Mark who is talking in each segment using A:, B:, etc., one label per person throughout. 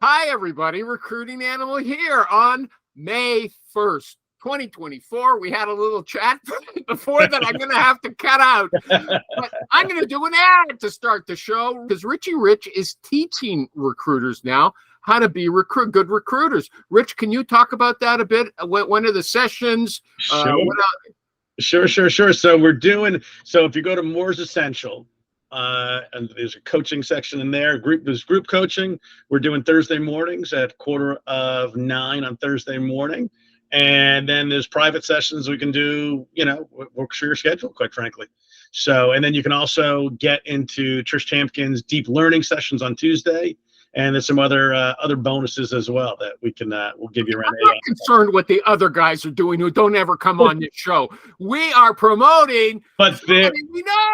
A: Hi, everybody. Recruiting Animal here on May 1st, 2024. We had a little chat before that I'm going to have to cut out. But I'm going to do an ad to start the show because Richie Rich is teaching recruiters now how to be good recruiters. Rich, can you talk about that a bit? When are the sessions?
B: Sure. So if you go to Moore's Essential, and there's a coaching section in there. There's group coaching. We're doing Thursday mornings at 9:15 on Thursday morning. And then there's private sessions we can do, works for your schedule, quite frankly. So, and then you can also get into Trish Tampkin's deep learning sessions on Tuesday. And there's some other bonuses as well that we'll give you around.
A: I'm not concerned what the other guys are doing who don't ever come on this show. We are promoting,
B: but
A: we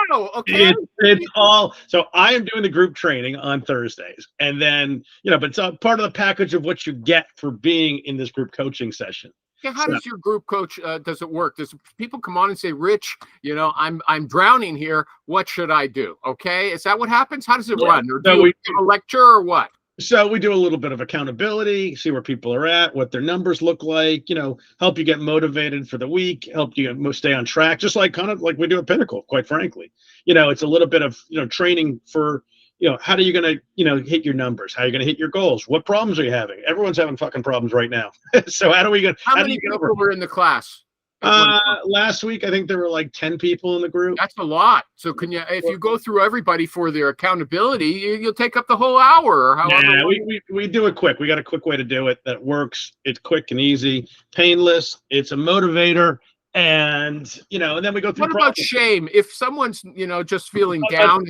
A: know. Okay,
B: it's all. So I am doing the group training on Thursdays, and then but it's a part of the package of what you get for being in this group coaching session.
A: Yeah, how does your group coach? Does it work? Does people come on and say, "Rich, I'm drowning here. What should I do?" Okay, is that what happens? How does it run? Or do you give a lecture or what?
B: So we do a little bit of accountability, see where people are at, what their numbers look like. Help you get motivated for the week, help you stay on track, just like we do at Pinnacle. Quite frankly, it's a little bit of training for. How are you going to, hit your numbers? How are you going to hit your goals? What problems are you having? Everyone's having fucking problems right now. So how
A: many people were in the class?
B: Last week, I think there were like 10 people in the group.
A: That's a lot. So if you go through everybody for their accountability, you'll take up the whole hour or however.
B: Yeah, we do it quick. We got a quick way to do it that works. It's quick and easy, painless. It's a motivator. And and then we go through.
A: What about shame? If someone's just feeling down,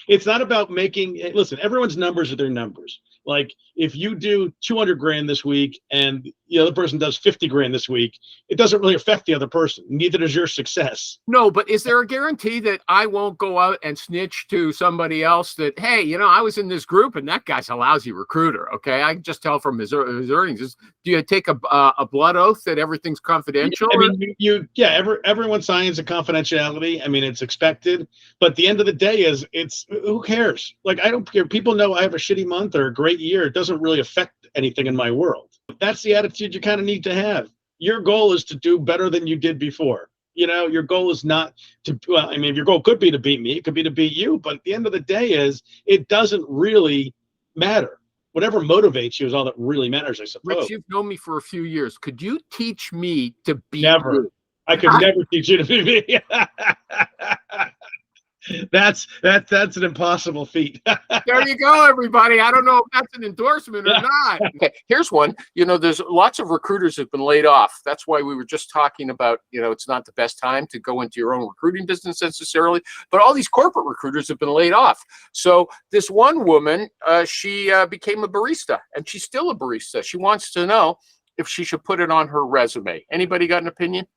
B: it's not about making. Listen, everyone's numbers are their numbers. Like if you do 200 grand this week and the other person does 50 grand this week, it doesn't really affect the other person. Neither does your success.
A: No, but is there a guarantee that I won't go out and snitch to somebody else that, hey, I was in this group and that guy's a lousy recruiter. Okay, I can just tell from his earnings. Do you take a blood oath that everything's confidential?
B: I mean, everyone signs a confidentiality. I mean, it's expected. But the end of the day it's who cares? Like I don't care. People know I have a shitty month or a great year. It doesn't really affect anything in my world. That's the attitude you kind of need to have. Your goal is to do better than you did before. Your goal is not to, if your goal could be to beat me, it could be to beat you. But at the end of the day it doesn't really matter. Whatever motivates you is all that really matters, I suppose.
A: Rich, you've known me for a few years. Could you teach me to be
B: Never. I could never teach you to be me. That's an impossible feat.
A: There you go, everybody. I don't know if that's an endorsement or not. Okay, here's one. There's lots of recruiters have been laid off. That's why we were just talking about, it's not the best time to go into your own recruiting business necessarily, but all these corporate recruiters have been laid off. So this one woman, she became a barista, and she's still a barista. She wants to know if she should put it on her resume. Anybody got an opinion?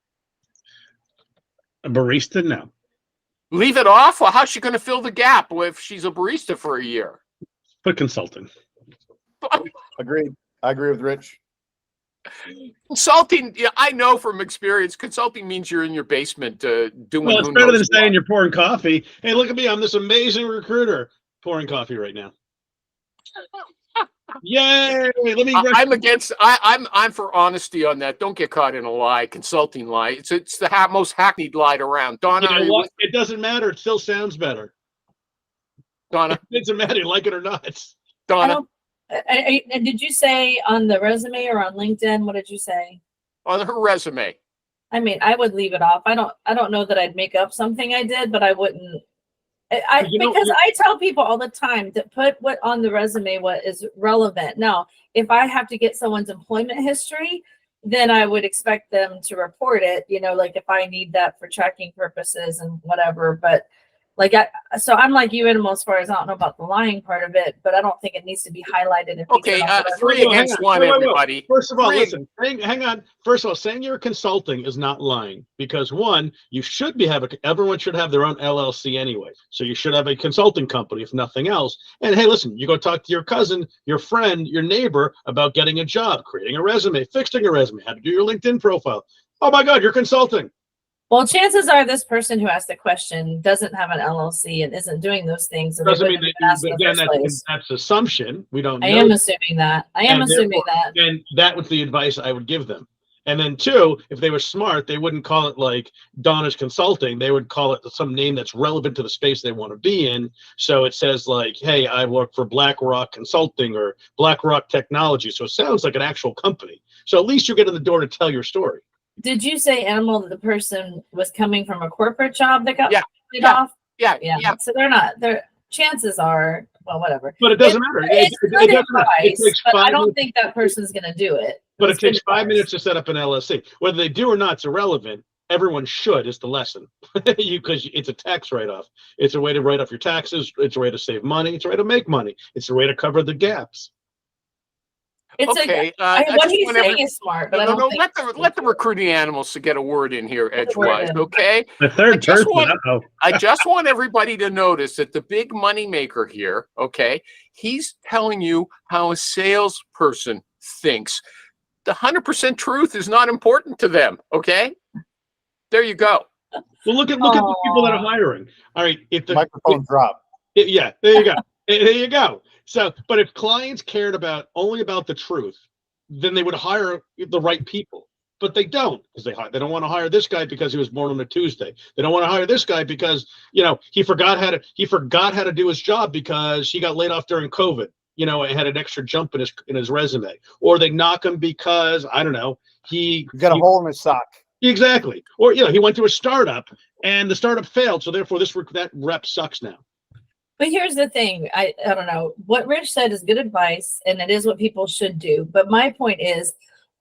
B: A barista? No.
A: Leave it off? Well, how's she going to fill the gap if she's a barista for a year?
B: Put consulting.
C: Agreed. I agree with Rich.
A: Consulting, I know from experience, consulting means you're in your basement doing.
B: Well, it's better than saying you're pouring coffee. Hey, look at me. I'm this amazing recruiter pouring coffee right now. Yay! I'm for honesty on that. Don't get caught in a lie, consulting lie. It's the most hackneyed lie around. Donna, it doesn't matter. It still sounds better.
A: Donna,
B: it doesn't matter, you like it or not.
A: Donna,
D: did you say on the resume or on LinkedIn? What did you say?
A: On her resume.
D: I mean, I would leave it off. I don't know that I'd make up something I did, but I wouldn't. Because I tell people all the time to put what on the resume, what is relevant. Now, if I have to get someone's employment history, then I would expect them to report it, like if I need that for tracking purposes and whatever. But so I'm like you, Animal, as far as I don't know about the lying part of it, but I don't think it needs to be highlighted.
A: Okay, 3 against 1, everybody.
B: First of all, listen, hang on. First of all, saying you're consulting is not lying because one, you should everyone should have their own LLC anyway. So you should have a consulting company, if nothing else. And hey, listen, you go talk to your cousin, your friend, your neighbor about getting a job, creating a resume, fixing a resume, how to do your LinkedIn profile. Oh my God, you're consulting.
D: Well, chances are this person who asked the question doesn't have an LLC and isn't doing those things. So they
B: Doesn't mean
D: wouldn't
B: that,
D: have asked in
B: but
D: the
B: again,
D: first place.
B: that's assumption. We don't
D: I
B: know.
D: am assuming that. I am
B: And
D: assuming
B: therefore-
D: that.
B: And that was the advice I would give them. And then two, if they were smart, they wouldn't call it like Donna's Consulting. They would call it some name that's relevant to the space they want to be in. So it says like, hey, I work for BlackRock Consulting or BlackRock Technology. So it sounds like an actual company. So at least you get in the door to tell your story.
D: Did you say, Animal, that the person was coming from a corporate job that got
A: Yeah,
D: laid
A: yeah.
D: off?
A: Yeah,
D: Yeah.
A: yeah.
D: So they're not. Their chances are, well, whatever.
B: But it doesn't matter.
D: It's
B: It
D: good
B: doesn't matter. It
D: advice,
B: takes
D: but I
B: 5
D: don't
B: minutes.
D: think that person's going to do it.
B: But it
D: It's good
B: takes 5
D: advice.
B: minutes to set up an LLC. Whether they do or not, it's irrelevant. Everyone should is the lesson. Because it's a tax write-off. It's a way to write off your taxes. It's a way to save money. It's a way to make money. It's a way to cover the gaps.
D: It's
A: Okay.
D: what
A: just
D: he's
A: want
D: saying
A: every-
D: is smart, but I
A: No,
D: don't
A: no,
D: think
A: let the recruiting animals to get a word in here
D: Get a word
A: edgewise,
D: in.
A: okay?
B: The
A: I
B: third
A: just
B: person.
A: want-
B: Uh-oh.
A: I just want everybody to notice that the big money maker here, okay, he's telling you how a salesperson thinks. The 100% truth is not important to them, okay? There you go.
B: Well, look at the people that are hiring. All right, if the
C: Microphone drop.
B: yeah, there you go. There you go. So, but if clients cared only about the truth, then they would hire the right people. But they don't, because they don't want to hire this guy because he was born on a Tuesday. They don't want to hire this guy because he forgot how to do his job because he got laid off during COVID. And had an extra jump in his resume, or they knock him because I don't know
C: You got a hole in his sock.
B: exactly, or he went to a startup and the startup failed, so therefore that rep sucks now.
D: But here's the thing. I don't know. What Rich said is good advice, and it is what people should do. But my point is,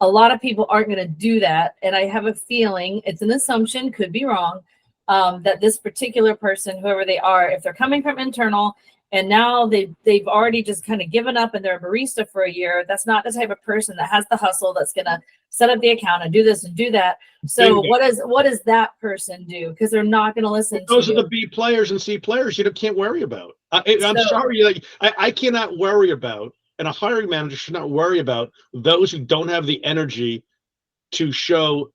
D: a lot of people aren't going to do that. And I have a feeling, it's an assumption, could be wrong, that this particular person, whoever they are, if they're coming from internal and now they've already just kind of given up and they're a barista for a year, that's not the type of person that has the hustle that's going to set up the account and do this and do that. So what does that person do? Because they're not going to listen.
B: Those
D: to
B: are
D: you.
B: the B players and C players you can't worry about. I'm
D: So-
B: sorry, I cannot worry about, and a hiring manager should not worry about those who don't have the energy to show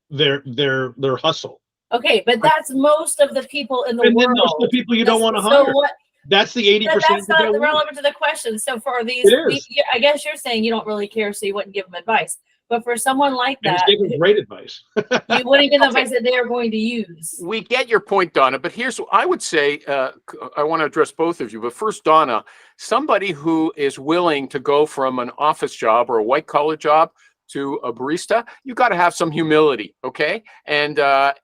B: their hustle.
D: Okay, but that's most of the people in the
B: And then
D: world.
B: those are the people you don't want to
D: So
B: hire.
D: what?
B: That's the 80%.
D: That's not
B: you don't want.
D: relevant to the question. So for these,
B: It is.
D: I guess you're saying you don't really care, so you wouldn't give them advice. But for someone like
B: I just
D: that,
B: gave them great advice.
D: you wouldn't give them advice that they are going to use.
A: We get your point, Donna, but here's what I would say. I want to address both of you, but first, Donna, somebody who is willing to go from an office job or a white collar job to a barista, you got to have some humility, okay? And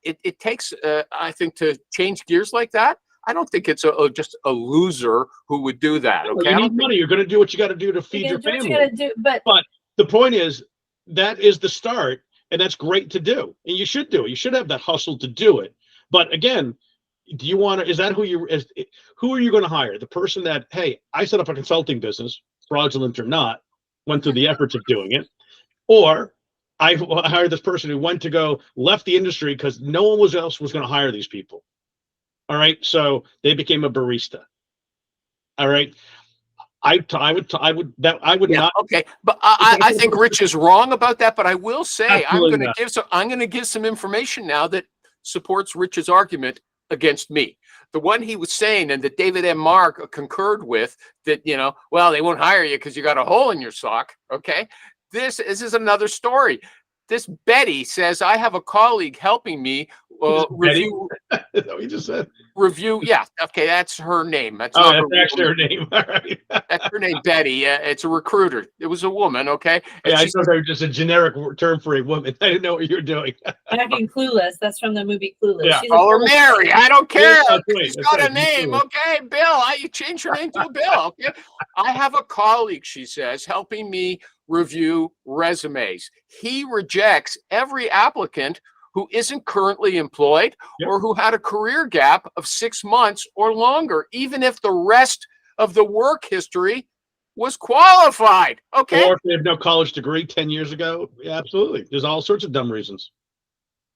A: it takes, I think, to change gears like that. I don't think it's just a loser who would do that, okay?
B: You need money. You're going to do what you got to do to feed your
D: You do what
B: family.
D: you gotta do, but
B: The point is, that is the start, and that's great to do, and you should do it. You should have that hustle to do it. But again, do you want to? Is that who are you going to hire? The person that, hey, I set up a consulting business, fraudulent or not, went through the efforts of doing it, or I hired this person who left the industry because no one else was going to hire these people. All right, so they became a barista. All right. I would not.
A: Okay, but I think Rich is wrong about that. But I will say
B: Absolutely
A: I'm going to give some information now that supports Rich's argument against me. The one he was saying, and that David M. Mark concurred with, that well, they won't hire you because you got a hole in your sock. Okay, this is another story. This Betty says, I have a colleague helping me review.
B: Is that what you just said?
A: Review. Yeah. Okay. That's her name. That's
B: Oh,
A: not
B: that's
A: her real
B: actually her
A: name.
B: name. All right.
A: That's her name, Betty. It's a recruiter. It was a woman. Okay. And
B: Yeah, I
A: she
B: thought that was just a generic term for a woman. I didn't know what you were doing.
D: back in Clueless, that's from the movie Clueless.
B: Yeah.
D: She's a
A: call her
D: Clueless
A: Mary.
D: lady.
A: I don't care.
B: That's right,
A: She's
B: that's
A: got a
B: right,
A: name.
B: Clueless.
A: Okay, Bill. You change your name to a Bill. Okay. I have a colleague, she says, helping me review resumes. He rejects every applicant who isn't currently employed
B: Yep.
A: or who had a career gap of 6 months or longer, even if the rest of the work history was qualified. Okay.
B: Or if they have no college degree 10 years ago. Yeah, absolutely. There's all sorts of dumb reasons.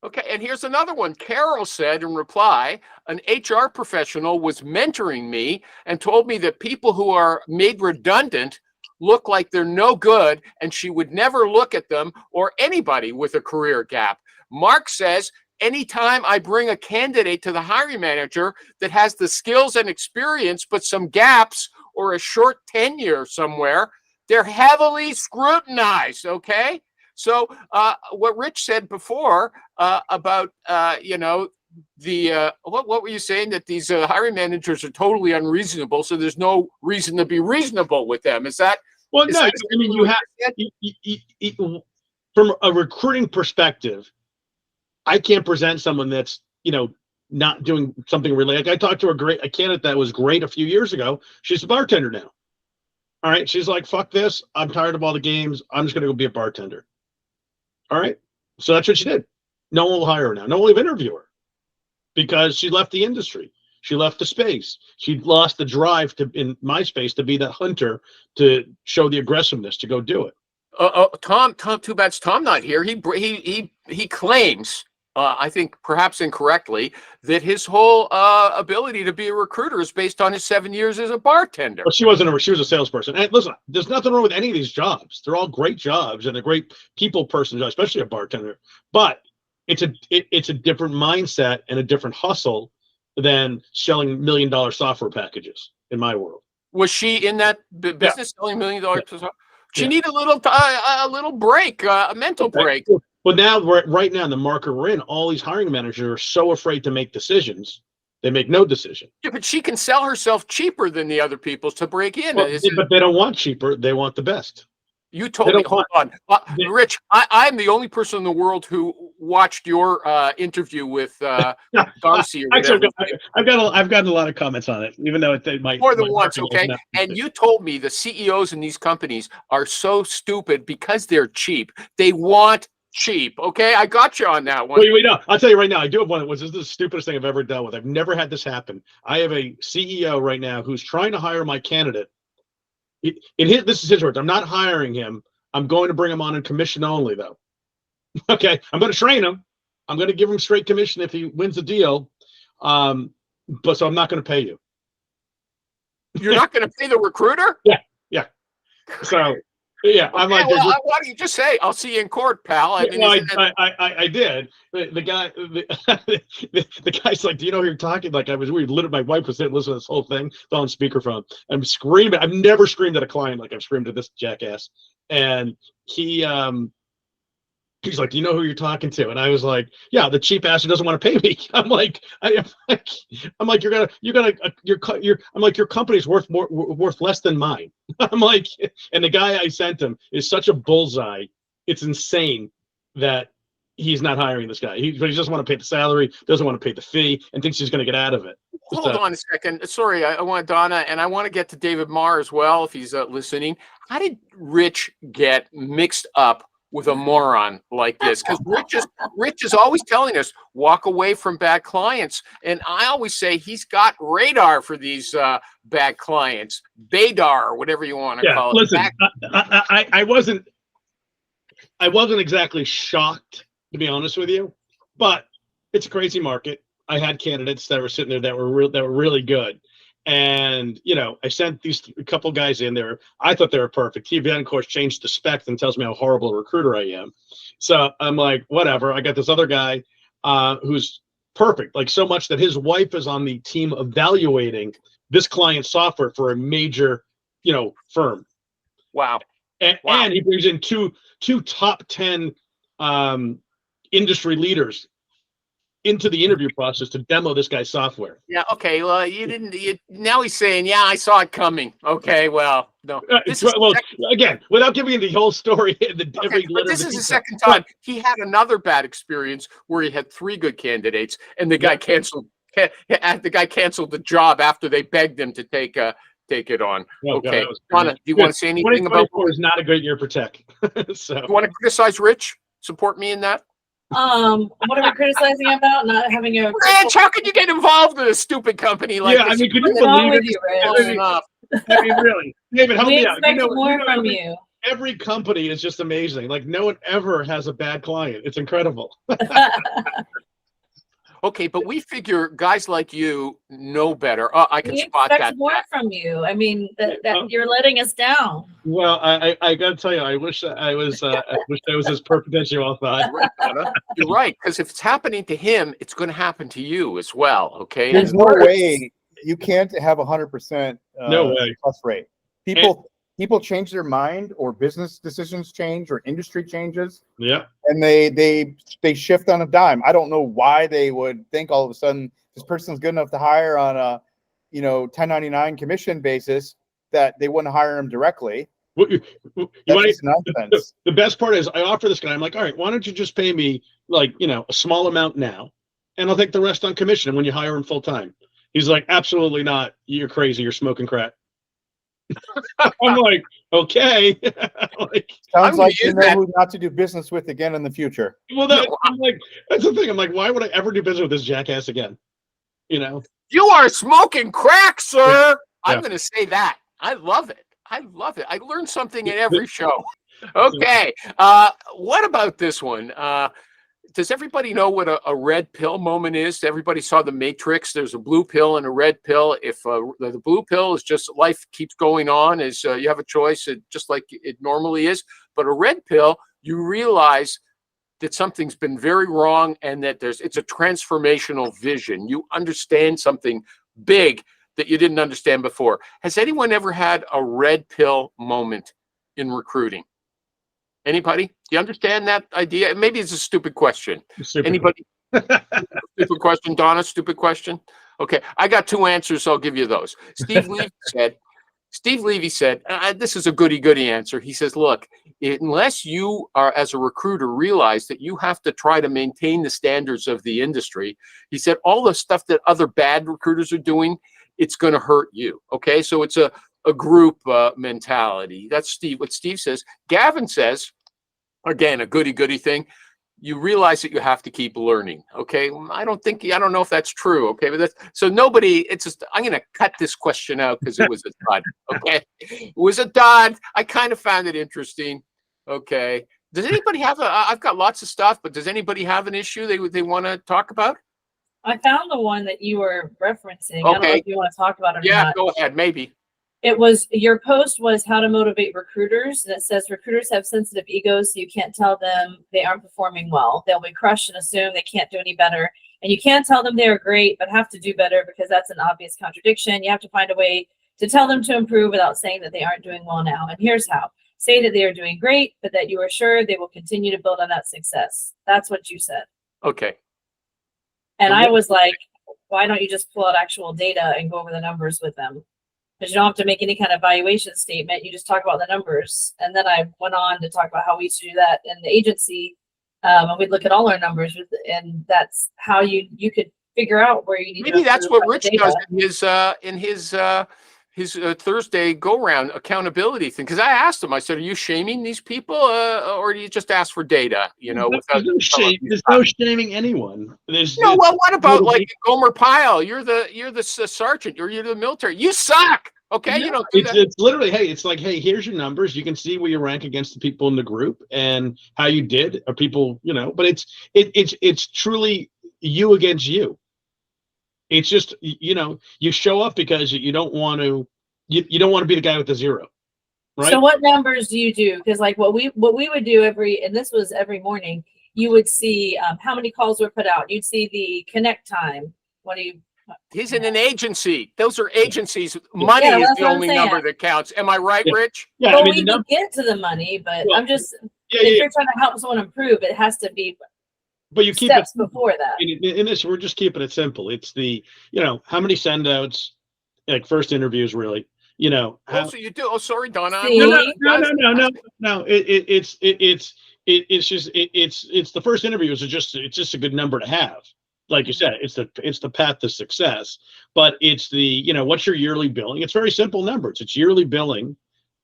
A: Okay, and here's another one. Carol said in reply, an HR professional was mentoring me and told me that people who are made redundant look like they're no good and she would never look at them or anybody with a career gap. Mark says anytime I bring a candidate to the hiring manager that has the skills and experience, but some gaps or a short tenure somewhere, they're heavily scrutinized. Okay. So what Rich said before about, what were you saying, that these hiring managers are totally unreasonable, so there's no reason to be reasonable with them? Is that?
B: Well,
A: is
B: no,
A: that
B: I mean, you have from a recruiting perspective, I can't present someone that's, not doing something really. Like I talked to a candidate that was great a few years ago. She's a bartender now. All right. She's like, fuck this. I'm tired of all the games. I'm just going to go be a bartender. All right. So that's what she did. No one will hire her now. No one will interview her because she left the industry. She left the space. She lost the drive in my space to be that hunter, to show the aggressiveness, to go do it.
A: Tom, too bad Tom not here. He claims, I think perhaps incorrectly, that his whole ability to be a recruiter is based on his 7 years as a bartender.
B: Well, she was a salesperson. And listen, there's nothing wrong with any of these jobs. They're all great jobs and a great people person, especially a bartender. But it's a different mindset and a different hustle than selling $1 million software packages in my world.
A: Was she in that business selling $1 million? Yeah. She need a little break, a mental break.
B: But now, right now in the market we're in, all these hiring managers are so afraid to make decisions. They make no decision.
A: Yeah, but she can sell herself cheaper than the other people to break in.
B: Well, but they don't want cheaper. They want the best.
A: You told me, hold on. Rich, I'm the only person in the world who watched your interview with Darcy. Or
B: Actually, I've gotten a lot of comments on it, even though they might
A: more than once. Okay, and you told me the CEOs in these companies are so stupid because they're cheap. They want cheap. Okay, I got you on that one.
B: Wait, no. I'll tell you right now. I do have one. This is the stupidest thing I've ever dealt with. I've never had this happen. I have a CEO right now who's trying to hire my candidate. This is his words. I'm not hiring him. I'm going to bring him on in commission only, though. Okay, I'm going to train him. I'm going to give him straight commission if he wins the deal. So I'm not going to pay you.
A: You're not going to pay the recruiter?
B: Yeah. So yeah, I'm like,
A: well, why don't you just say, "I'll see you in court, pal"? I mean,
B: I did. The guy's like, "Do you know who you're talking?" Like my wife was sitting listening to this whole thing on speakerphone. I'm screaming. I've never screamed at a client like I've screamed at this jackass. And he's like, "Do you know who you're talking to?" And I was like, "Yeah, the cheap ass who doesn't want to pay me." I'm like, I'm like, your company's worth less than mine. I'm like, and the guy I sent him is such a bullseye. It's insane that he's not hiring this guy. He doesn't want to pay the salary, doesn't want to pay the fee, and thinks he's going to get out of it.
A: Hold on a second. Sorry, I want Donna, and I want to get to David Marr as well if he's listening. How did Rich get mixed up with a moron like this? Because Rich is always telling us, walk away from bad clients. And I always say he's got radar for these bad clients, Badar, or whatever you want to call it.
B: Listen, I wasn't exactly shocked, to be honest with you, but it's a crazy market. I had candidates that were sitting there that were really good. And, I sent these couple guys in there. I thought they were perfect. He then, of course, changed the spec and tells me how horrible a recruiter I am. So I'm like, whatever. I got this other guy who's perfect, like so much that his wife is on the team evaluating this client's software for a major, firm.
A: Wow.
B: And he brings in two top 10 industry leaders into the interview process to demo this guy's software.
A: Yeah. Okay. Well, now he's saying, yeah, I saw it coming. Okay. Well, no.
B: Again, without giving the whole story,
A: but this is the second time he had another bad experience where he had 3 good candidates and the guy canceled. The guy canceled the job after they begged him to take it on. Okay. Donna, do you want to say anything about?
B: 2024 is not a great year for tech. So
A: you want to criticize Rich? Support me in that.
D: What are we criticizing about? Not having a
A: Rich, how can you get involved in a stupid company like this?
B: I mean, can you believe it? I mean, really, David, help me out.
D: More from you.
B: Every company is just amazing. Like no one ever has a bad client. It's incredible.
A: Okay, but we figure guys like you know better. Oh, I can
D: We
A: spot
D: expect
A: that.
D: more from you. I mean, that
B: Oh.
D: you're letting us down.
B: Well, I gotta tell you, I wish I was as perfect as you all thought.
A: Right, Donna. You're right, because if it's happening to him, it's going to happen to you as well. Okay.
C: There's
A: And
C: no way you can't have 100%
B: No way.
C: success rate. People change their mind, or business decisions change, or industry changes,
B: Yeah.
C: and they shift on a dime. I don't know why they would think all of a sudden this person's good enough to hire on a 1099 commission basis that they wouldn't hire him directly.
B: You
C: That's
B: want
C: just nonsense.
B: the best part is I offer this guy. I'm like, all right, why don't you just pay me like a small amount now, and I'll take the rest on commission when you hire him full time. He's like, absolutely not. You're crazy. You're smoking crack. I'm like, okay.
C: Sounds like you
A: use
C: know
A: that.
C: who not to do business with again in the future.
B: Well, I'm like, that's the thing. I'm like, why would I ever do business with this jackass again?
A: you are smoking crack, sir.
B: Yeah.
A: I'm going to say that. I love it. I love it. I learn something in every show. Okay. What about this one? Does everybody know what a red pill moment is? Everybody saw The Matrix. There's a blue pill and a red pill. If the blue pill is just life keeps going on, is you have a choice, just like it normally is. But a red pill, you realize that something's been very wrong, and that it's a transformational vision. You understand something big that you didn't understand before. Has anyone ever had a red pill moment in recruiting? Anybody? Do you understand that idea? Maybe it's a stupid question. Anybody? Stupid question, Donna? Stupid question? Okay, I got two answers, so I'll give you those. Steve Levy said, this is a goody-goody answer. He says, look, unless you are, as a recruiter, realize that you have to try to maintain the standards of the industry, he said, all the stuff that other bad recruiters are doing, it's going to hurt you. Okay, so it's a group mentality. That's what Steve says. Gavin says, again, a goody-goody thing. You realize that you have to keep learning. Okay, I don't know if that's true. Okay, but so nobody. It's just I'm going to cut this question out because it was a dud. Okay, it was a dud. I kind of found it interesting. Okay, does anybody have I've got lots of stuff, but does anybody have an issue they want to talk about?
D: I found the one that you were referencing.
A: Okay.
D: I don't know if you want to talk about it or
A: Yeah,
D: not.
A: go ahead. Maybe.
D: It was, your post was how to motivate recruiters. And it says recruiters have sensitive egos, so you can't tell them they aren't performing well. They'll be crushed and assume they can't do any better. And you can't tell them they're great, but have to do better, because that's an obvious contradiction. You have to find a way to tell them to improve without saying that they aren't doing well now. And here's how. Say that they are doing great, but that you are sure they will continue to build on that success. That's what you said.
A: Okay.
D: And I was like, why don't you just pull out actual data and go over the numbers with them? Because you don't have to make any kind of valuation statement. You just talk about the numbers. And then I went on to talk about how we used to do that in the agency. And we'd look at all our numbers, and that's how you could figure out where you need to.
A: Maybe that's what Rich does in his Thursday go-round accountability thing. Because I asked him, I said, are you shaming these people, or do you just ask for data?
B: There's no shaming anyone.
A: Well, what about like Gomer Pyle? You're the sergeant, or you're the military. You suck. Okay,
B: No,
A: you don't do
B: it's
A: that.
B: It's literally, hey, it's like, hey, here's your numbers. You can see where you rank against the people in the group and how you did. Or people, but it's truly you against you. It's just, you show up because you don't want to, you don't want to be the guy with the zero, right?
D: So what numbers do you do? Because like what we would do and this was every morning, you would see how many calls were put out. You'd see the connect time.
A: He's in an agency. Those are agencies. Money is the only number that counts. Am I right, Rich?
B: Yeah,
D: well, we can get to the money, but I'm just, if you're trying to help someone improve, it has to be.
B: But you keep
D: steps before that.
B: In this, we're just keeping it simple. It's the, how many send-outs, like first interviews, really. So
A: you do. Oh, sorry, Donna.
B: No. It's the first interviews are it's just a good number to have. Like you said, it's the path to success. But it's the, what's your yearly billing? It's very simple numbers. It's yearly billing.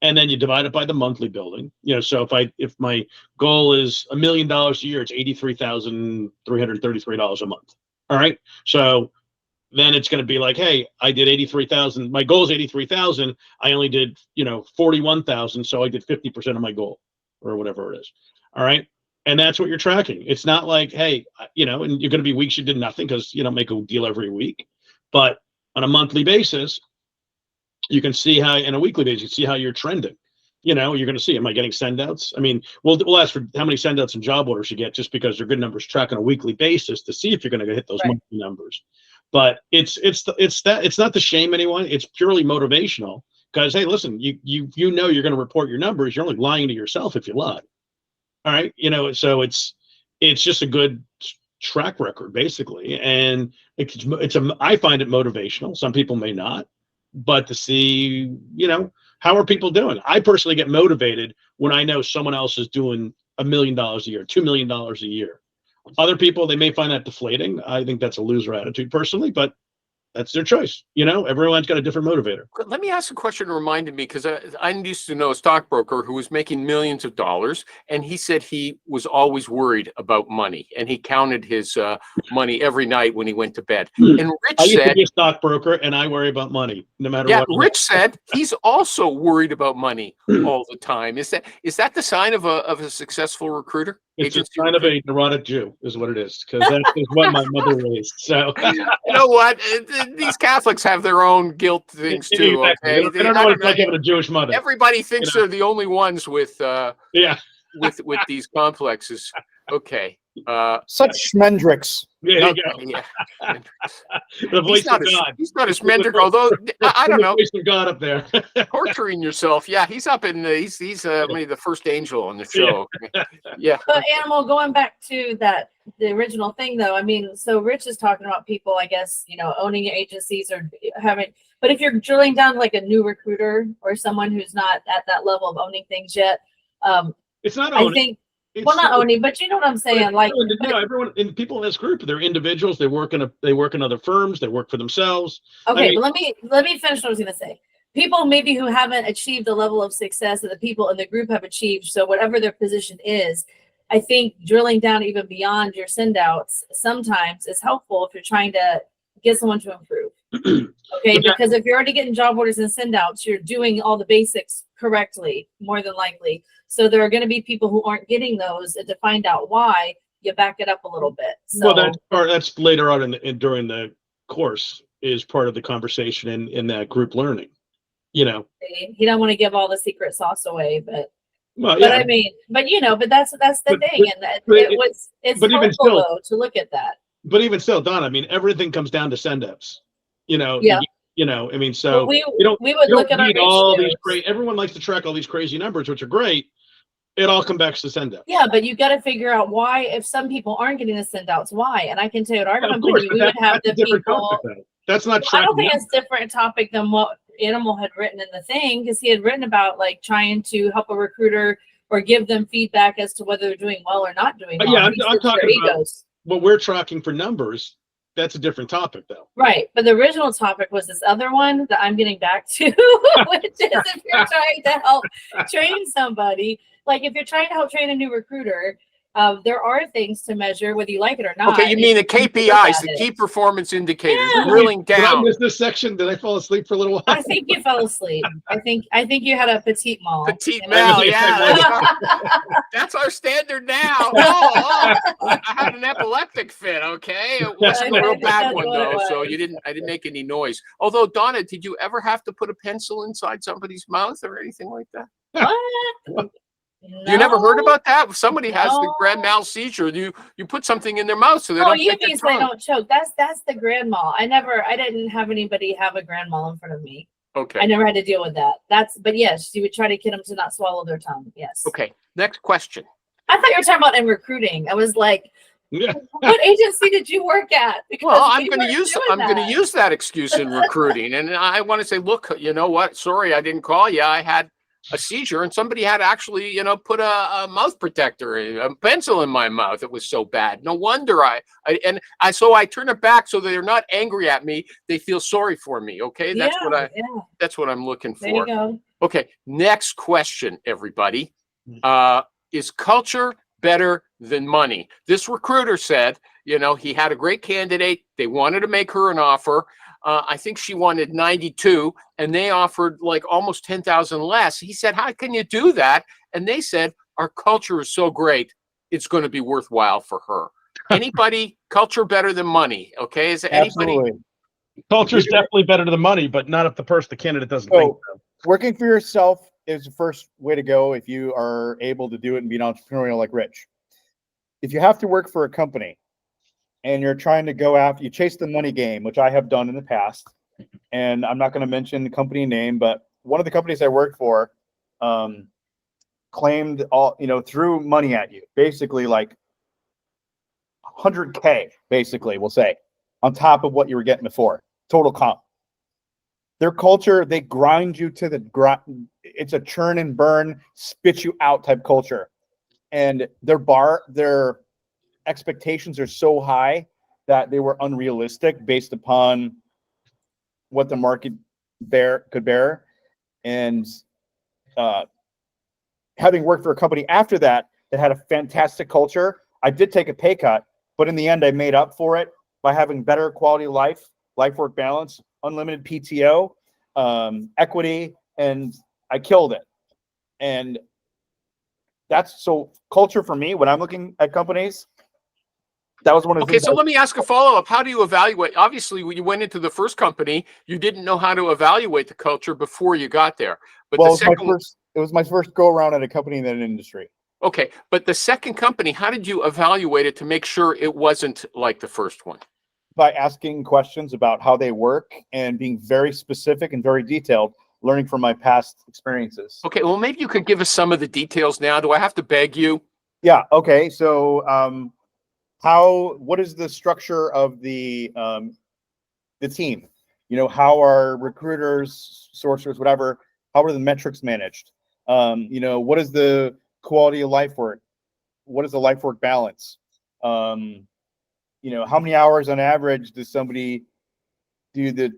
B: And then you divide it by the monthly billing. So if my goal is $1 million a year, it's $83,333 a month. All right. So then it's going to be like, hey, I did 83,000. My goal is 83,000. I only did, 41,000. So I did 50% of my goal, or whatever it is. All right. And that's what you're tracking. It's not like, hey, you know, and you're going to be weeks you did nothing because you don't make a deal every week. But on a monthly basis, you can see how, in a weekly basis, you see how you're trending. You know, you're going to see, am I getting send-outs? I mean, we'll ask for how many send-outs and job orders you get just because they're good numbers track on a weekly basis to see if you're going to hit those
D: Right.
B: monthly numbers. But it's not to shame anyone. It's purely motivational because, hey, listen, you know you're going to report your numbers. You're only lying to yourself if you lie. All right, you know, so it's just a good track record basically, and I find it motivational. Some people may not, but to see, you know, how are people doing? I personally get motivated when I know someone else is doing $1 million a year, $2 million a year. Other people, they may find that deflating. I think that's a loser attitude personally, but that's their choice. You know, everyone's got a different motivator.
A: Let me ask a question that reminded me, because I used to know a stockbroker who was making millions of dollars, and he said he was always worried about money, and he counted his money every night when he went to bed. And Rich
B: I used to
A: said,
B: be a stockbroker, and I worry about money no matter
A: yeah,
B: what.
A: Rich said he's also worried about money all the time. Is that the sign of a successful recruiter?
B: It's a
A: Agency
B: sign of a neurotic Jew, is what it is, because that is what my mother raised. So
A: You know what? These Catholics have their own guilt things too.
B: exactly.
A: Okay,
B: I don't know what it's like having a Jewish mother.
A: Everybody thinks they're the only ones with
B: Yeah,
A: with these complexes. Okay.
C: Such schmendricks.
B: there you go.
A: Yeah.
B: The voice of
A: He's
B: God.
A: not as Mendrick, although I don't know.
B: The voice of God up there.
A: Torturing yourself. Yeah, he's up in he's maybe the first angel on the show. Yeah.
D: But Animal, going back to the original thing though, I mean, so Rich is talking about people, I guess, you know, owning agencies or having, but if you're drilling down to like a new recruiter or someone who's not at that level of owning things yet,
B: It's not
D: I
B: owning.
D: think,
B: It's
D: well, not owning, but you know what I'm saying? Like,
B: you know, everyone and people in this group, they're individuals. They work in other firms. They work for themselves.
D: okay,
B: mean-
D: but let me finish what I was gonna say. People maybe who haven't achieved the level of success that the people in the group have achieved, so whatever their position is, I think drilling down even beyond your send outs sometimes is helpful if you're trying to get someone to improve. Okay,
B: Yeah.
D: because if you're already getting job orders and send outs, you're doing all the basics correctly, more than likely. So there are going to be people who aren't getting those, and to find out why, you back it up a little bit. So
B: Well, that's later on during the course is part of the conversation in that group learning. You know,
D: he don't want to give all the secret sauce away, but
B: well,
D: but
B: yeah,
D: I mean, but you know, but that's the
B: But-
D: thing, and
B: but
D: it's
B: but even
D: helpful
B: still-
D: though to look at that.
B: but even still, Don, I mean, everything comes down to send-ups. You know,
D: Yeah.
B: You know, I mean, so
D: But we
B: you don't
D: would
B: you
D: look
B: don't
D: at our
B: need all these
D: ratios.
B: everyone likes to track all these crazy numbers, which are great. It all comes back to send-up.
D: Yeah, but you got to figure out why, if some people aren't getting the send outs, why. And I can tell you at our
B: Of
D: company,
B: course,
D: we
B: but
D: would have
B: that's
D: the
B: a different
D: people.
B: topic, though. That's not
D: I don't
B: tracking.
D: think it's a different topic than what Animal had written in the thing, because he had written about like trying to help a recruiter or give them feedback as to whether they're doing well or not doing well.
B: Yeah,
D: He
B: I'm
D: says their
B: talking about-
D: egos.
B: What we're tracking for numbers, that's a different topic, though.
D: Right, but the original topic was this other one that I'm getting back to, which is if you're trying to help train somebody, like if you're trying to help train a new recruiter, there are things to measure whether you like it or not.
A: Okay, you mean the
D: and you look
A: KPIs,
D: at
A: the
D: it.
A: key performance indicators,
D: Yeah.
A: drilling
B: Did I
A: down.
B: miss this section? Did I fall asleep for a little while?
D: I think you fell asleep. I think you had a petite mall.
A: Petite
D: And
A: Mal,
B: I-
A: yeah. That's our standard now. Oh, I had an epileptic fit, okay? It wasn't a
D: I
A: real
D: think
A: bad
D: that's
A: one,
D: what it
A: though, so
D: was.
A: I didn't make any noise. Although, Donna, did you ever have to put a pencil inside somebody's mouth or anything like that?
D: What?
A: You never heard
D: No.
A: about that? If somebody has the
D: No.
A: grand mal seizure, you put something in their mouth so they
D: Oh,
A: don't
D: you
A: get
D: mean so they don't choke? That's the grand mal. I didn't have anybody have a grand mal in front of me. I
A: Okay.
D: never had to deal with that. But yes, you would try to get them to not swallow their tongue. Yes.
A: Okay. Next question.
D: I thought you were talking about in recruiting. I was like,
B: Yeah.
D: what agency did you work at? Because
A: Well, I'm
D: we
A: going to
D: weren't
A: use
D: doing
A: I'm going to
D: that.
A: use that excuse in recruiting, and I want to say, look, you know what? Sorry, I didn't call you. I had a seizure, and somebody had actually, you know, put a mouth protector, a pencil in my mouth. It was so bad. No wonder so I turn it back so they're not angry at me. They feel sorry for me. Okay, that's
D: yeah.
A: that's what I'm looking
D: There you
A: for.
D: go.
A: Okay, next question, everybody. Is culture better than money? This recruiter said, you know, he had a great candidate. They wanted to make her an offer. I think she wanted 92, and they offered like almost 10,000 less. He said, how can you do that? And they said, our culture is so great. it's going to be worthwhile for her. Anybody, culture better than money? Okay, is there anybody?
C: Absolutely.
B: Culture is definitely better than the money, but not if the candidate doesn't think
C: So
B: so.
C: working for yourself is the first way to go if you are able to do it and be an entrepreneurial like Rich. If you have to work for a company and you're trying to go after, you chase the money game, which I have done in the past, and I'm not going to mention the company name, but one of the companies I worked for claimed all, threw money at you, basically like 100K, basically, we'll say, on top of what you were getting before, total comp. Their culture, they grind you to the ground. It's a churn and burn, spit you out type culture. And their expectations are so high that they were unrealistic based upon what the market could bear. And having worked for a company after that had a fantastic culture, I did take a pay cut, but in the end, I made up for it by having better quality of life, life-work balance, unlimited PTO, equity, and I killed it. And that's so culture for me when I'm looking at companies. That was one of the things.
A: So let me ask a follow-up. How do you evaluate? Obviously, when you went into the first company, you didn't know how to evaluate the culture before you got there. But
C: Well,
A: the second,
C: it was my first go around at a company in that industry.
A: okay, but the second company, how did you evaluate it to make sure it wasn't like the first one?
C: By asking questions about how they work and being very specific and very detailed, learning from my past experiences.
A: Okay, well, maybe you could give us some of the details now. Do I have to beg you?
C: Yeah. Okay. So, what is the structure of the team? How are recruiters, sourcers, whatever? How are the metrics managed? What is the quality of life work? What is the life work balance? How many hours on average does somebody do the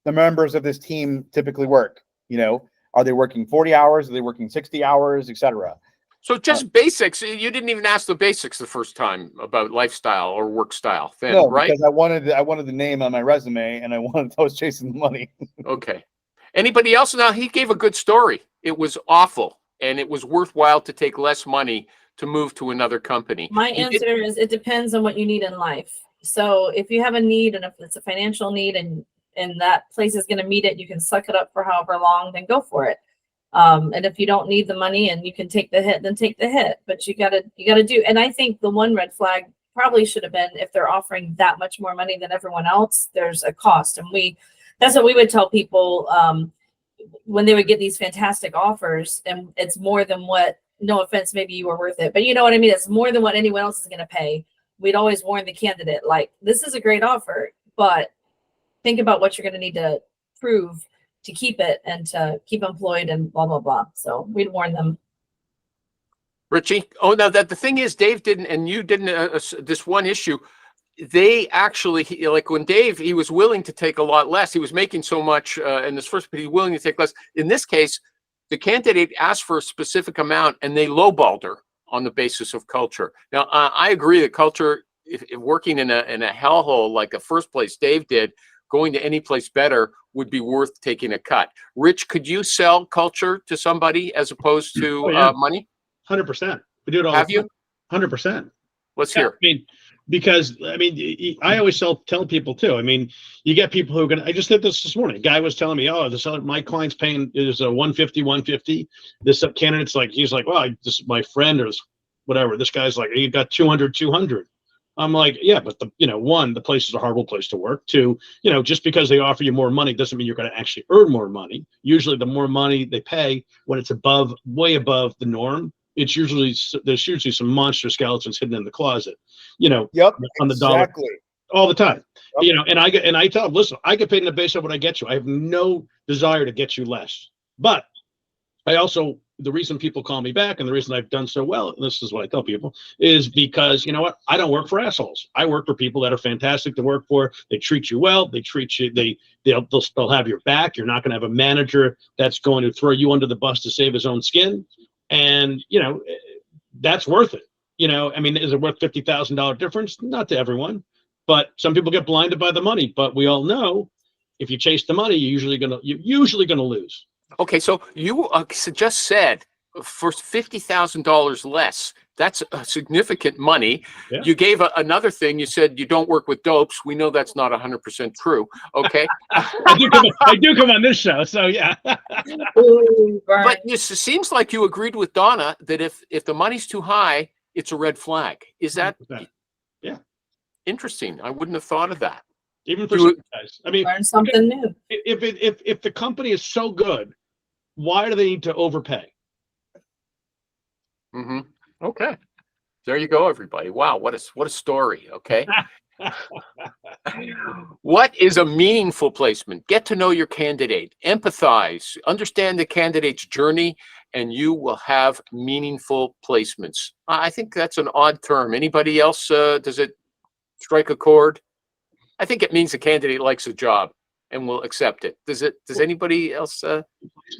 C: members of this team typically work? Are they working 40 hours? Are they working 60 hours, etc.?
A: So just basics. You didn't even ask the basics the first time about lifestyle or work style, then,
C: No,
A: right?
C: because I wanted the name on my resume, and I was chasing the money.
A: Okay. Anybody else? Now, he gave a good story. It was awful, and it was worthwhile to take less money to move to another company.
D: My answer is it depends on what you need in life. So if you have a need, and if it's a financial need, and that place is going to meet it, you can suck it up for however long, then go for it. And if you don't need the money and you can take the hit, then take the hit. But you gotta do. And I think the one red flag probably should have been, if they're offering that much more money than everyone else, there's a cost. And that's what we would tell people when they would get these fantastic offers, and it's more than what, no offense, maybe you were worth it, but you know what I mean? It's more than what anyone else is going to pay. We'd always warn the candidate, like, this is a great offer, but think about what you're going to need to prove to keep it and to keep employed and blah, blah, blah. So we'd warn them.
A: Richie? Oh, no, the thing is, Dave didn't, and you didn't, this one issue, they actually, like when Dave, he was willing to take a lot less. He was making so much in this first, but he was willing to take less. In this case, the candidate asked for a specific amount and they lowballed her on the basis of culture. Now, I agree that culture, if working in a hellhole like a first place Dave did, going to any place better would be worth taking a cut. Rich, could you sell culture to somebody as opposed to money?
B: 100%. We do it all.
A: Have
B: the time. 100%.
A: Let's hear.
B: Because I always tell people too. You get people who are gonna. I just did this morning. A guy was telling me, "Oh, my client's paying is a 150. This candidate's like, he's like, well, this is my friend or whatever. This guy's like, he got 200. I'm like, yeah, but one, the place is a horrible place to work. Two, just because they offer you more money doesn't mean you're going to actually earn more money. Usually, the more money they pay when it's way above the norm, there's usually some monster skeletons hidden in the closet.
C: Yep,
B: on the dollar all the time. Yep. And I tell them, listen, I get paid on the basis of what I get you. I have no desire to get you less. But I also, the reason people call me back and the reason I've done so well, and this is what I tell people, is because, you know what? I don't work for assholes. I work for people that are fantastic to work for. They treat you well. They treat you, they'll have your back. You're not going to have a manager that's going to throw you under the bus to save his own skin. And, that's worth it. Is it worth $50,000 difference? Not to everyone, but some people get blinded by the money. But we all know if you chase the money, you're usually gonna lose.
A: Okay, so you just said for $50,000 less. That's significant money.
B: Yeah.
A: You gave another thing. You said you don't work with dopes. We know that's not 100% true. Okay.
B: I do come on this show, so yeah.
D: Ooh, burn.
A: But it seems like you agreed with Donna that if the money's too high, it's a red flag. Is that
B: 100%. Yeah.
A: interesting? I wouldn't have thought of that.
B: Even for
A: You-
B: some guys. I mean,
D: Learn something new.
B: if the company is so good, why do they need to overpay?
A: Mm-hmm. Okay. There you go, everybody. Wow, what a story. Okay. What is a meaningful placement? Get to know your candidate, empathize, understand the candidate's journey, and you will have meaningful placements. I think that's an odd term. Anybody else? Does it strike a chord? I think it means the candidate likes the job and will accept it. Does anybody else?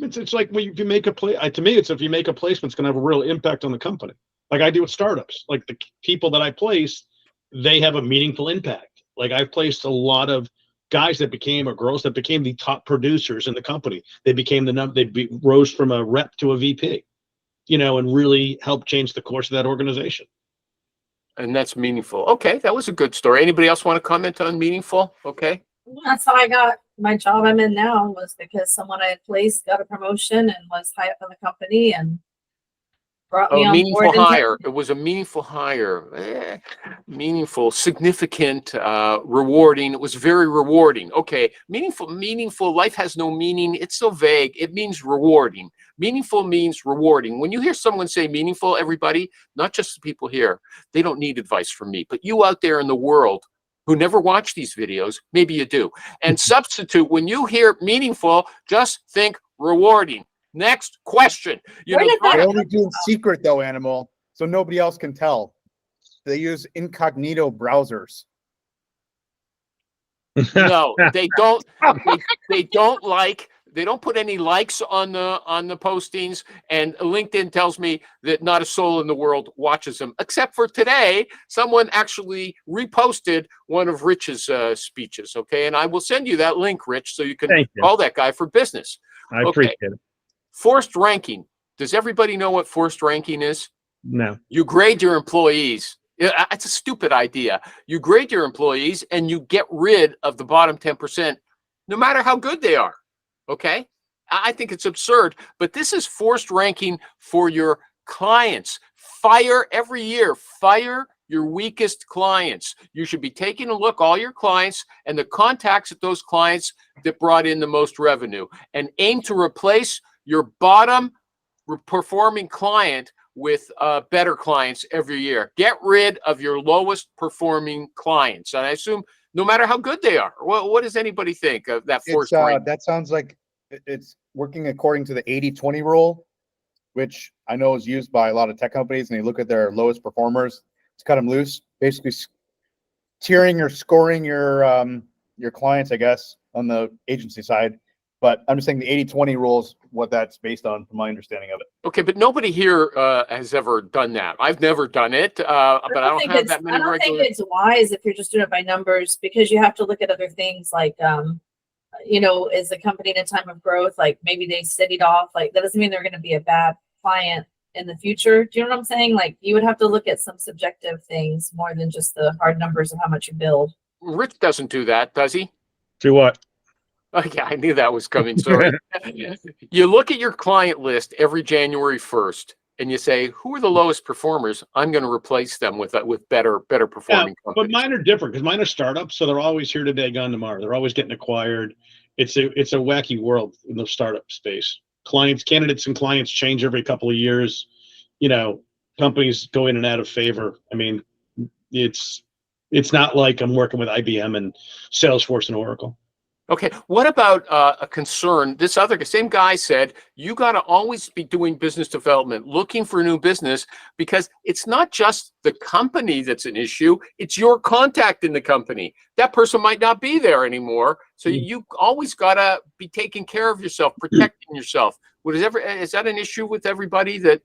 B: It's like when you make a play. To me, it's if you make a placement, it's going to have a real impact on the company. Like I do with startups. Like the people that I place, they have a meaningful impact. Like I've placed a lot of guys that became or girls that became the top producers in the company. They became rose from a rep to a VP, and really helped change the course of that organization.
A: And that's meaningful. Okay, that was a good story. Anybody else want to comment on meaningful? Okay.
D: That's how I got my job I'm in now, was because someone I had placed got a promotion and was high up in the company and brought me
A: Oh,
D: on
A: meaningful
D: board.
A: hire. It was a meaningful hire. Meaningful, significant, rewarding. It was very rewarding. Okay, meaningful. Life has no meaning. It's so vague. It means rewarding. Meaningful means rewarding. When you hear someone say meaningful, everybody, not just the people here, they don't need advice from me, but you out there in the world who never watch these videos, maybe you do. And substitute, when you hear meaningful, just think rewarding. Next question.
D: Where did that-
C: They only do it in secret though, Animal, so nobody else can tell. They use incognito browsers.
A: No, they don't. They don't put any likes on the postings, and LinkedIn tells me that not a soul in the world watches them, except for today. Someone actually reposted one of Rich's speeches. Okay, and I will send you that link, Rich, so you can
B: Thank you.
A: call that guy for business.
B: I
A: Okay.
B: appreciate it.
A: Forced ranking. Does everybody know what forced ranking is?
B: No.
A: You grade your employees. It's a stupid idea. You grade your employees and you get rid of the bottom 10%, no matter how good they are. Okay? I think it's absurd, but this is forced ranking for your clients. Fire every year. Fire your weakest clients. You should be taking a look, all your clients and the contacts at those clients that brought in the most revenue, and aim to replace your bottom performing client with better clients every year. Get rid of your lowest performing clients. And I assume no matter how good they are. What does anybody think of that forced ranking?
C: That sounds like it's working according to the 80-20 rule, which I know is used by a lot of tech companies, and they look at their lowest performers to cut them loose, basically tiering or scoring your clients, I guess, on the agency side. But I'm just saying the 80-20 rule is what that's based on, from my understanding of it.
A: Okay, but nobody here has ever done that. I've never done it, but I don't have that many
D: I don't think
A: regular.
D: it's wise if you're just doing it by numbers, because you have to look at other things like, is the company in a time of growth? Like maybe they steadied off. Like that doesn't mean they're going to be a bad client in the future. Do you know what I'm saying? Like you would have to look at some subjective things more than just the hard numbers of how much you build.
A: Rich doesn't do that, does he?
B: Do what?
A: Oh, yeah, I knew that was coming. Sorry. You look at your client list every January 1st and you say, who are the lowest performers? I'm going to replace them with better performing
B: But
A: companies.
B: mine are different because mine are startups, so they're always here today, gone tomorrow. They're always getting acquired. It's a wacky world in the startup space. Candidates and clients change every couple of years. Companies go in and out of favor. I mean, it's not like I'm working with IBM and Salesforce and Oracle.
A: Okay, what about a concern? This same guy said, you got to always be doing business development, looking for new business, because it's not just the company that's an issue, it's your contact in the company. That person might not be there anymore. So you always got to be taking care of yourself, protecting yourself. Is that an issue with everybody, that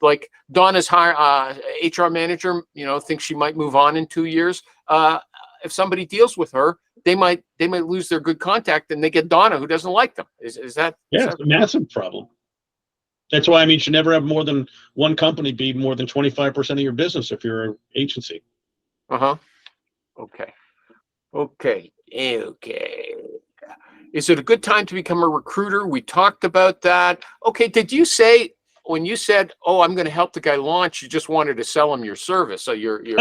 A: like Donna's HR manager, thinks she might move on in 2 years? If somebody deals with her, they might lose their good contact and they get Donna, who doesn't like them. Is that?
B: Yeah, it's a massive problem. That's why, I mean, you should never have more than one company be more than 25% of your business if you're an agency.
A: Uh-huh. Okay. Okay. Is it a good time to become a recruiter? We talked about that. Okay. Did you say when you said, "Oh, I'm going to help the guy launch," you just wanted to sell him your service? So you're
B: You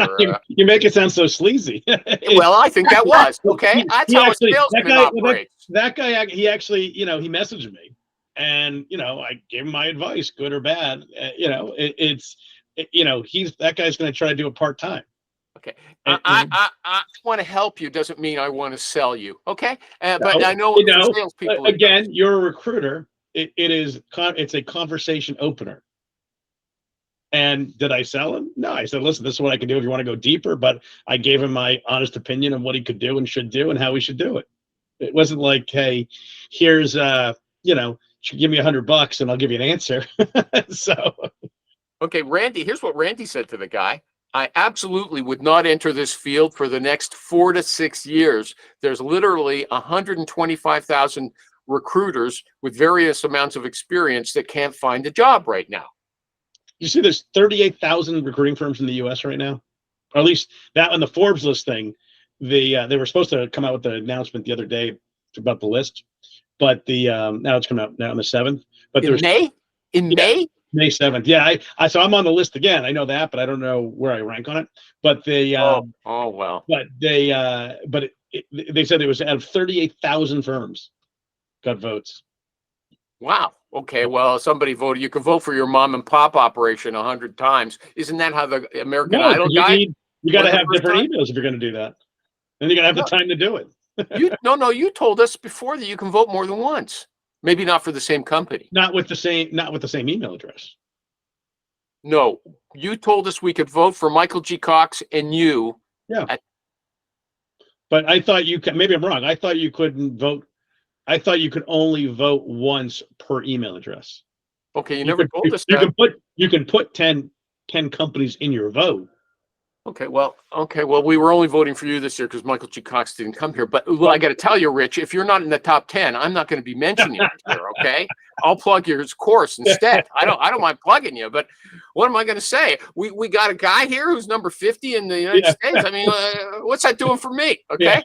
B: make it sound so sleazy.
A: well, I think that was okay. That's how a salesman operates.
B: That guy, he actually, he messaged me, and I gave him my advice, good or bad. That guy's going to try to do it part-time.
A: Okay. I want to help you doesn't mean I want to sell you. Okay. But I know salespeople.
B: Again, you're a recruiter. It's a conversation opener. And did I sell him? No, I said, listen, this is what I can do if you want to go deeper. But I gave him my honest opinion of what he could do and should do and how he should do it. It wasn't like, hey, here's give me $100 and I'll give you an answer. So. Okay,
A: Randy, here's what Randy said to the guy. I absolutely would not enter this field for the next 4 to 6 years. There's literally 125,000 recruiters with various amounts of experience that can't find a job right now.
B: You see, there's 38,000 recruiting firms in the U.S. right now, or at least that on the Forbes list thing. They were supposed to come out with the announcement the other day about the list, but now it's coming out now on the 7th. But
A: in May?
B: May 7th. Yeah, so I'm on the list again. I know that, but I don't know where I rank on it. But they well. But they said it was out of 38,000 firms got votes.
A: Wow. Okay. Well, somebody voted. You can vote for your mom and pop operation 100 times. Isn't that how the American Idol guy?
B: You got to have different emails if you're going to do that, and you got to have the time to do it.
A: You told us before that you can vote more than once. Maybe not for the same company.
B: Not with the same email address.
A: No, you told us we could vote for Michael G. Cox and you.
B: Yeah. But I thought maybe I'm wrong. I thought you couldn't vote. I thought you could only vote once per email address.
A: Okay, you never told us that.
B: You can put 10 companies in your vote.
A: Okay, well, we were only voting for you this year because Michael G. Cox didn't come here. But I got to tell you, Rich, if you're not in the top 10, I'm not going to be mentioning you here. Okay, I'll plug your course instead. I don't mind plugging you, but what am I going to say? We got a guy here who's number 50 in the United States. I mean, what's that doing for me? Okay.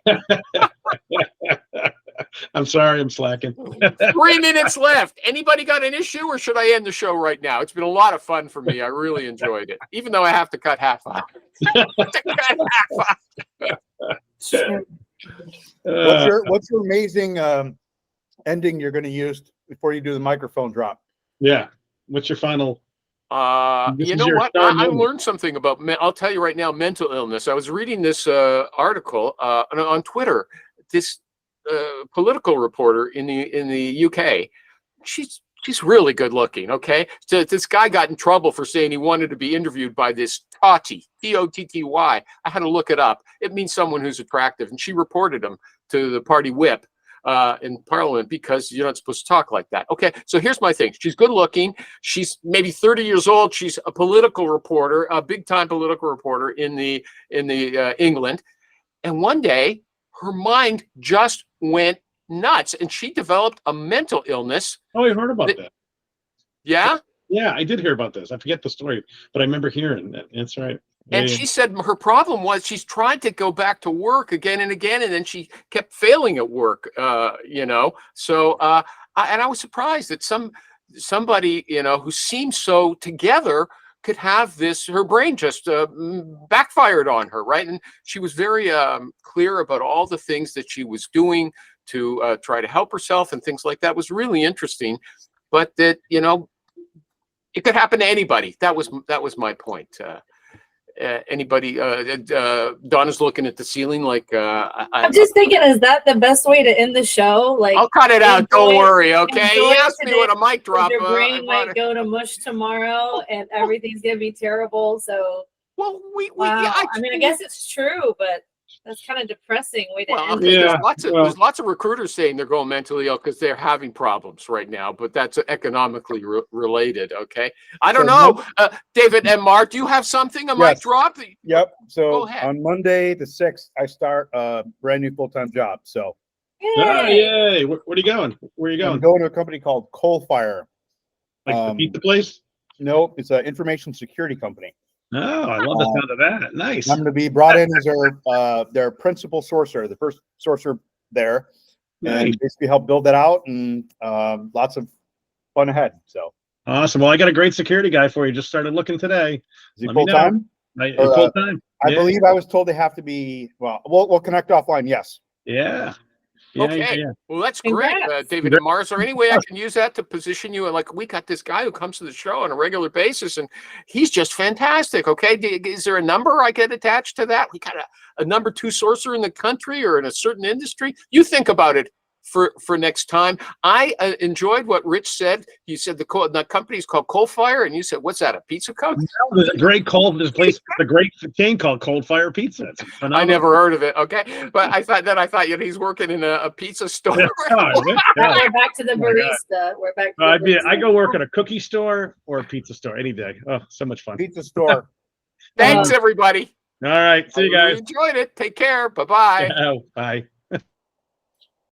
B: I'm sorry, I'm slacking.
A: 3 minutes left. Anybody got an issue, or should I end the show right now? It's been a lot of fun for me. I really enjoyed it, even though I have to cut half off.
C: What's your amazing ending you're going to use before you do the microphone drop?
B: Yeah. What's your final?
A: You know what? I learned something about. I'll tell you right now. Mental illness. I was reading this article on Twitter. This political reporter in the UK. She's really good looking. Okay, so this guy got in trouble for saying he wanted to be interviewed by this Totty, T-O-T-T-Y. I had to look it up. It means someone who's attractive, and she reported him to the party whip in Parliament because you're not supposed to talk like that. Okay, so here's my thing. She's good looking. She's maybe 30 years old. She's a political reporter, a big time political reporter in the England, and one day her mind just went nuts and she developed a mental illness.
B: Oh, I heard about that.
A: Yeah?
B: Yeah, I did hear about this. I forget the story, but I remember hearing that. That's right.
A: And she said her problem was she's tried to go back to work again and again, and then she kept failing at work, So, and I was surprised that somebody, who seems so together could have this, her brain just backfired on her, right? And she was very clear about all the things that she was doing to try to help herself and things like that. It was really interesting, but that, it could happen to anybody. That was my point. Anybody, Donna's looking at the ceiling like,
D: I'm just thinking, is that the best way to end the show? Like,
A: I'll cut it out. Don't worry. Okay. He asked me what a mic drop.
D: Your brain might go to mush tomorrow and everything's going to be terrible. So,
A: well,
D: I guess it's true, but that's kind of depressing way to end it.
A: There's lots of recruiters saying they're going mentally ill because they're having problems right now, but that's economically related. Okay. I don't know. David and Mark, do you have something? Mic drop?
C: Yep. So on Monday, the 6th, I start a brand new full-time job. So.
B: Yay. Where are you going? Where are you going?
C: I'm going to a company called Coalfire.
B: Like the pizza place?
C: Nope, it's an information security company.
B: Oh, I love the sound of that. Nice.
C: I'm going to be brought in as their principal sourcer, the first sourcer there,
B: Nice.
C: and basically help build that out, and lots of fun ahead. So
B: Awesome. Well, I got a great security guy for you. Just started looking today.
C: is he
B: Let me
C: full time?
B: Full time.
C: I believe I was told they have to be. Well, we'll connect offline. Yes.
B: Yeah.
A: Okay.
B: Yeah.
A: Well, that's great,
D: Congrats.
A: David and Mars. Is there any way I can use that to position you? Like, we got this guy who comes to the show on a regular basis, and he's just fantastic. Okay, is there a number I get attached to that? We got a number 2 sourcer in the country or in a certain industry. You think about it for next time. I enjoyed what Rich said. He said the company's called Coal Fire, and you said, what's that? A pizza company?
B: There's a great a great chain called Cold Fire Pizza. It's
A: I
B: phenomenal.
A: never heard of it. Okay, but I thought he's working in a pizza store.
B: Yeah.
D: We're back to the
B: Oh my God.
D: barista. We're back. To the
B: I
D: barista.
B: go work at a cookie store or a pizza store any day. Oh, so much fun.
C: Pizza store.
A: Thanks, everybody.
B: All right. See you
A: I really
B: guys.
A: enjoyed it. Take care. Bye bye.
B: Oh, bye.